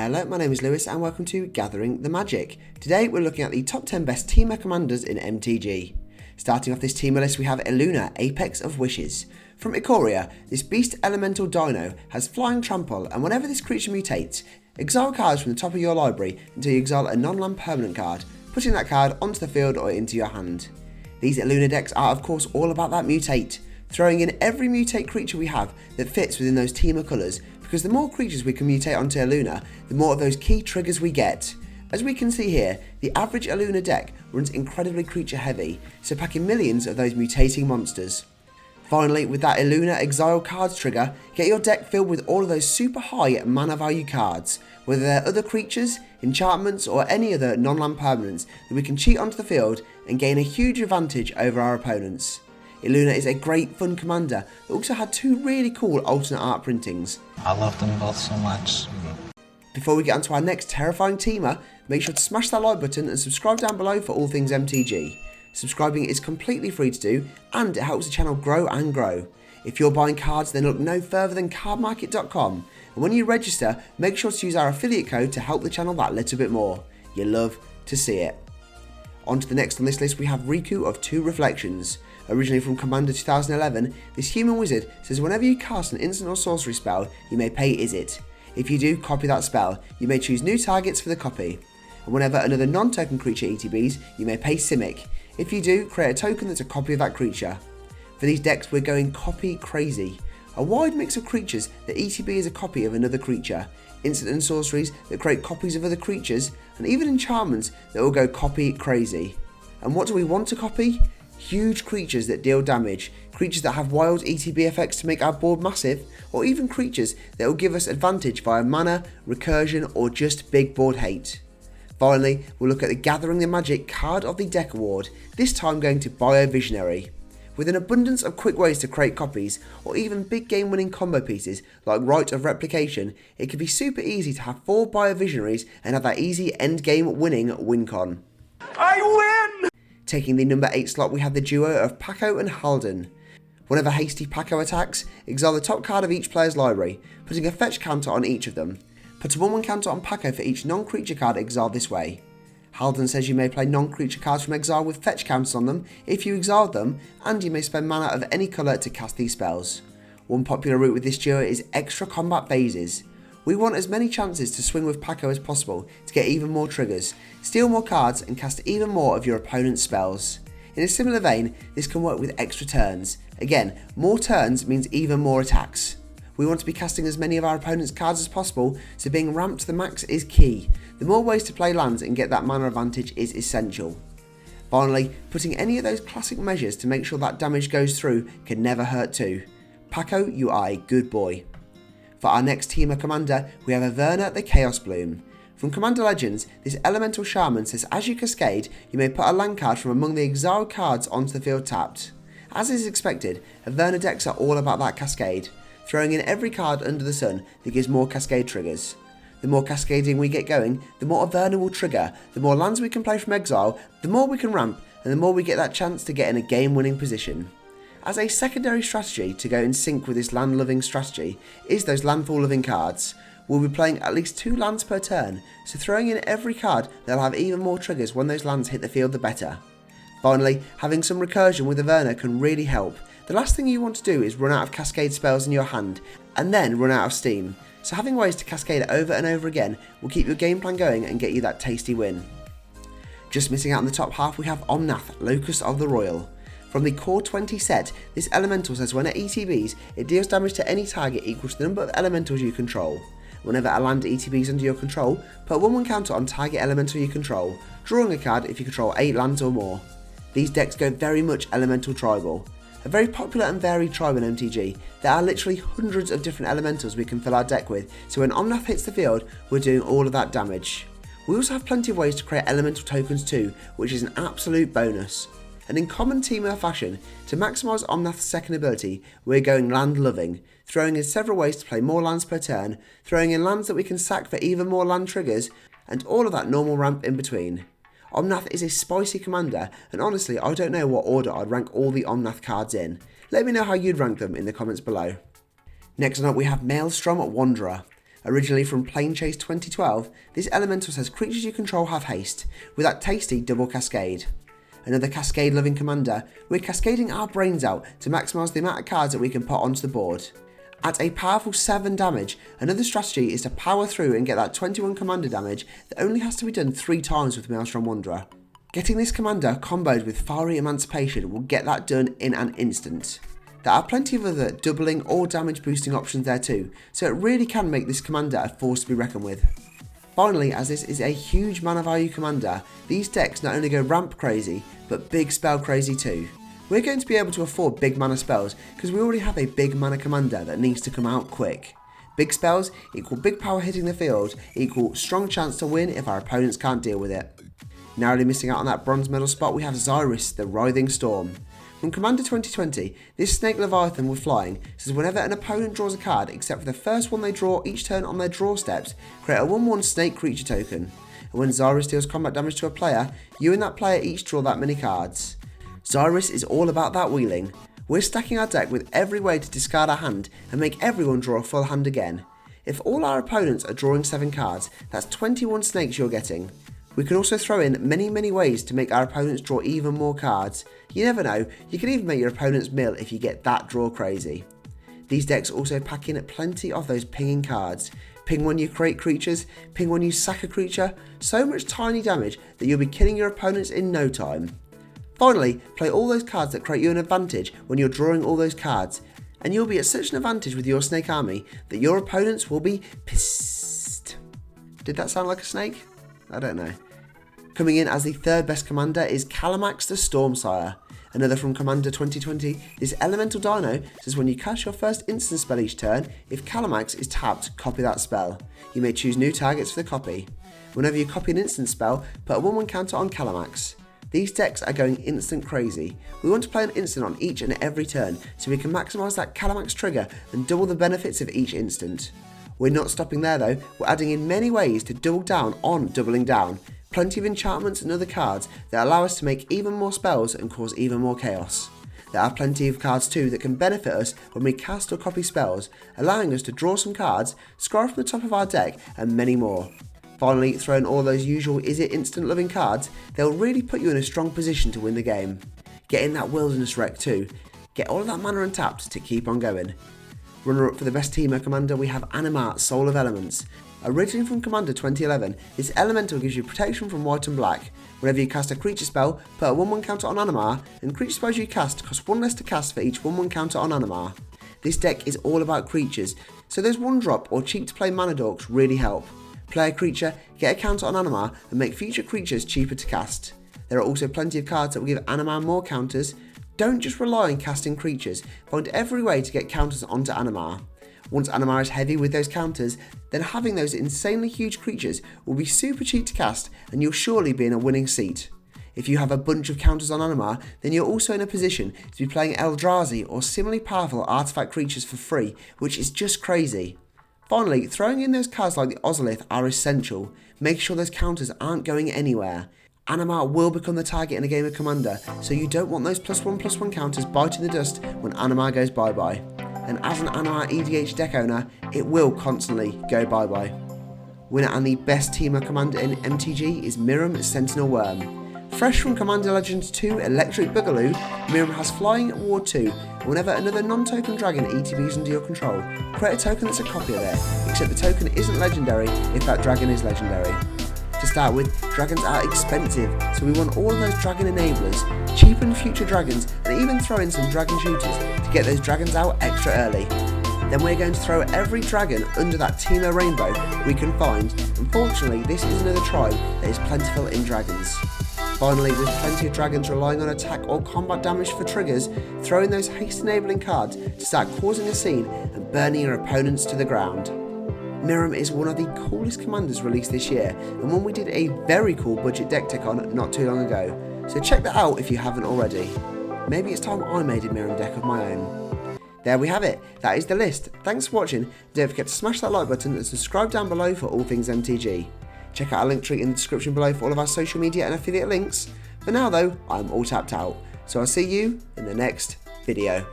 Hello, my name is Lewis and welcome to Gathering the Magic. Today we're looking at the top 10 best Temur commanders in MTG. Starting off this Temur list we have Illuna, Apex of Wishes. From Ikoria, this beast elemental dino has flying trample, and whenever this creature mutates, exile cards from the top of your library until you exile a non-land permanent card, putting that card onto the field or into your hand. These Illuna decks are of course all about that mutate, throwing in every mutate creature we have that fits within those Temur colours, because the more creatures we can mutate onto Illuna, the more of those key triggers we get. As we can see here, the average Illuna deck runs incredibly creature heavy, so packing millions of those mutating monsters. Finally, with that Illuna exile cards trigger, get your deck filled with all of those super high mana value cards, whether they're other creatures, enchantments or any other non-land permanents that we can cheat onto the field and gain a huge advantage over our opponents. Illuna is a great fun commander that also had two really cool alternate art printings. I love them both so much. Before we get on to our next terrifying Temur, make sure to smash that like button and subscribe down below for all things MTG. Subscribing is completely free to do and it helps the channel grow and grow. If you're buying cards, then look no further than cardmarket.com, and when you register, make sure to use our affiliate code to help the channel that little bit more. You'll love to see it. On to the next on this list we have Riku of Two Reflections. Originally from Commander 2011, this human wizard says whenever you cast an instant or sorcery spell, you may pay Izzet. If you do, copy that spell. You may choose new targets for the copy. And whenever another non-token creature ETBs, you may pay Simic. If you do, create a token that's a copy of that creature. For these decks, we're going copy crazy. A wide mix of creatures that ETB is a copy of another creature, instant and sorceries that create copies of other creatures, and even enchantments that will go copy crazy. And what do we want to copy? Huge creatures that deal damage, creatures that have wild ETB effects to make our board massive, or even creatures that will give us advantage via mana, recursion, or just big board hate. Finally, we'll look at the Gathering the Magic Card of the Deck award, this time going to Bio-Visionary. With an abundance of quick ways to create copies, or even big game winning combo pieces like Rite of Replication, it can be super easy to have 4 Bio-Visionaries and have that easy end game winning win-con. I win! Taking the number 8 slot we have the duo of Paco and Halden. Whenever hasty Paco attacks, exile the top card of each player's library, putting a fetch counter on each of them. Put a 1/1 counter on Paco for each non-creature card exiled this way. Halden says you may play non-creature cards from exile with fetch counters on them if you exiled them, and you may spend mana of any colour to cast these spells. One popular route with this duo is extra combat phases. We want as many chances to swing with Paco as possible to get even more triggers, steal more cards and cast even more of your opponent's spells. In a similar vein, this can work with extra turns. Again, more turns means even more attacks. We want to be casting as many of our opponent's cards as possible, so being ramped to the max is key. The more ways to play lands and get that mana advantage is essential. Finally, putting any of those classic measures to make sure that damage goes through can never hurt too. Paco, you are a good boy. For our next Temur commander, we have Averna the Chaos Bloom. From Commander Legends, this elemental shaman says as you cascade, you may put a land card from among the exiled cards onto the field tapped. As is expected, Averna decks are all about that cascade, throwing in every card under the sun that gives more cascade triggers. The more cascading we get going, the more Averna will trigger, the more lands we can play from exile, the more we can ramp, and the more we get that chance to get in a game-winning position. As a secondary strategy to go in sync with this land-loving strategy is those landfall-loving cards. We'll be playing at least 2 lands per turn, so throwing in every card that'll have even more triggers when those lands hit the field the better. Finally, having some recursion with Averna can really help. The last thing you want to do is run out of cascade spells in your hand, and then run out of steam, so having ways to cascade over and over again will keep your game plan going and get you that tasty win. Just missing out in the top half we have Omnath, Locust of the Royal. From the Core 20 set, this elemental says when it ETBs, it deals damage to any target equal to the number of elementals you control. Whenever a land ETBs under your control, put a 1/1 counter on target elemental you control, drawing a card if you control 8 lands or more. These decks go very much elemental tribal. A very popular and varied tribe in MTG, there are literally hundreds of different elementals we can fill our deck with, so when Omnath hits the field, we're doing all of that damage. We also have plenty of ways to create elemental tokens too, which is an absolute bonus. And in common Temur fashion, to maximise Omnath's second ability, we're going land loving, throwing in several ways to play more lands per turn, throwing in lands that we can sack for even more land triggers, and all of that normal ramp in between. Omnath is a spicy commander, and honestly I don't know what order I'd rank all the Omnath cards in. Let me know how you'd rank them in the comments below. Next up we have Maelstrom Wanderer. Originally from Plane Chase 2012, this elemental says creatures you control have haste, with that tasty double cascade. Another cascade loving commander, we're cascading our brains out to maximise the amount of cards that we can put onto the board. At a powerful 7 damage, another strategy is to power through and get that 21 commander damage that only has to be done 3 times with Maelstrom Wanderer. Getting this commander comboed with Fiery Emancipation will get that done in an instant. There are plenty of other doubling or damage boosting options there too, so it really can make this commander a force to be reckoned with. Finally, as this is a huge mana value commander, these decks not only go ramp crazy, but big spell crazy too. We're going to be able to afford big mana spells because we already have a big mana commander that needs to come out quick. Big spells equal big power hitting the field, equal strong chance to win if our opponents can't deal with it. Narrowly missing out on that bronze medal spot, we have Cyrus, the Writhing Storm. From Commander 2020, this Snake Leviathan with flying says whenever an opponent draws a card except for the first one they draw each turn on their draw steps, create a 1/1 snake creature token. And when Cyrus deals combat damage to a player, you and that player each draw that many cards. Cyrus is all about that wheeling. We're stacking our deck with every way to discard our hand and make everyone draw a full hand again. If all our opponents are drawing 7 cards, that's 21 snakes you're getting. We can also throw in many ways to make our opponents draw even more cards. You never know, you can even make your opponents mill if you get that draw crazy. These decks also pack in plenty of those pinging cards. Ping when you create creatures, ping when you sack a creature, so much tiny damage that you'll be killing your opponents in no time. Finally, play all those cards that create you an advantage when you're drawing all those cards, and you'll be at such an advantage with your snake army that your opponents will be pissed. Did that sound like a snake? I don't know. Coming in as the 3rd best commander is Calamax the Stormsire. Another from Commander 2020, this elemental dino says when you cast your first instant spell each turn, if Calamax is tapped, copy that spell. You may choose new targets for the copy. Whenever you copy an instant spell, put a 1/1 counter on Calamax. These decks are going instant crazy. We want to play an instant on each and every turn so we can maximise that Calamax trigger and double the benefits of each instant. We're not stopping there though, we're adding in many ways to double down on doubling down. Plenty of enchantments and other cards that allow us to make even more spells and cause even more chaos. There are plenty of cards too that can benefit us when we cast or copy spells, allowing us to draw some cards, scroll from the top of our deck and many more. Finally, throw in all those usual is it instant loving cards, they'll really put you in a strong position to win the game. Get in that Wilderness Wreck too. Get all of that mana untapped to keep on going. Runner up for the best teamer commander, we have Anima, Soul of Elements. Originally from Commander 2011, this elemental gives you protection from white and black. Whenever you cast a creature spell, put a 1/1 counter on Anima, and creature spells you cast cost 1 less to cast for each 1/1 counter on Anima. This deck is all about creatures, so those 1-drop or cheap to play mana dorks really help. Play a creature, get a counter on Anima, and make future creatures cheaper to cast. There are also plenty of cards that will give Anima more counters. Don't just rely on casting creatures, find every way to get counters onto Anima. Once Anima is heavy with those counters, then having those insanely huge creatures will be super cheap to cast and you'll surely be in a winning seat. If you have a bunch of counters on Anima, then you're also in a position to be playing Eldrazi or similarly powerful artifact creatures for free, which is just crazy. Finally, throwing in those cards like the Ozolith are essential. Make sure those counters aren't going anywhere. Anima will become the target in a game of Commander, so you don't want those +1/+1 counters biting the dust when Anima goes bye-bye. And as an Anima EDH deck owner, it will constantly go bye-bye. Winner and the best teamer commander in MTG is Miriam Sentinel Worm. Fresh from Commander Legends 2 Electric Boogaloo, Miriam has Flying at Ward 2. Whenever another non-token dragon ETBs under your control, create a token that's a copy of it, except the token isn't legendary if that dragon is legendary. To start with, dragons are expensive, so we want all of those dragon enablers, cheapen future dragons, and even throw in some dragon shooters to get those dragons out extra early. Then we're going to throw every dragon under that Temur rainbow we can find. Unfortunately, this is another tribe that is plentiful in dragons. Finally, with plenty of dragons relying on attack or combat damage for triggers, throw in those haste enabling cards to start causing a scene and burning your opponents to the ground. Miriam is one of the coolest commanders released this year, and one we did a very cool budget deck tech on not too long ago, so check that out if you haven't already. Maybe it's time I made a Miriam deck of my own. There we have it, that is the list. Thanks for watching, don't forget to smash that like button and subscribe down below for all things MTG. Check out our link tree in the description below for all of our social media and affiliate links. For now though, I'm all tapped out, so I'll see you in the next video.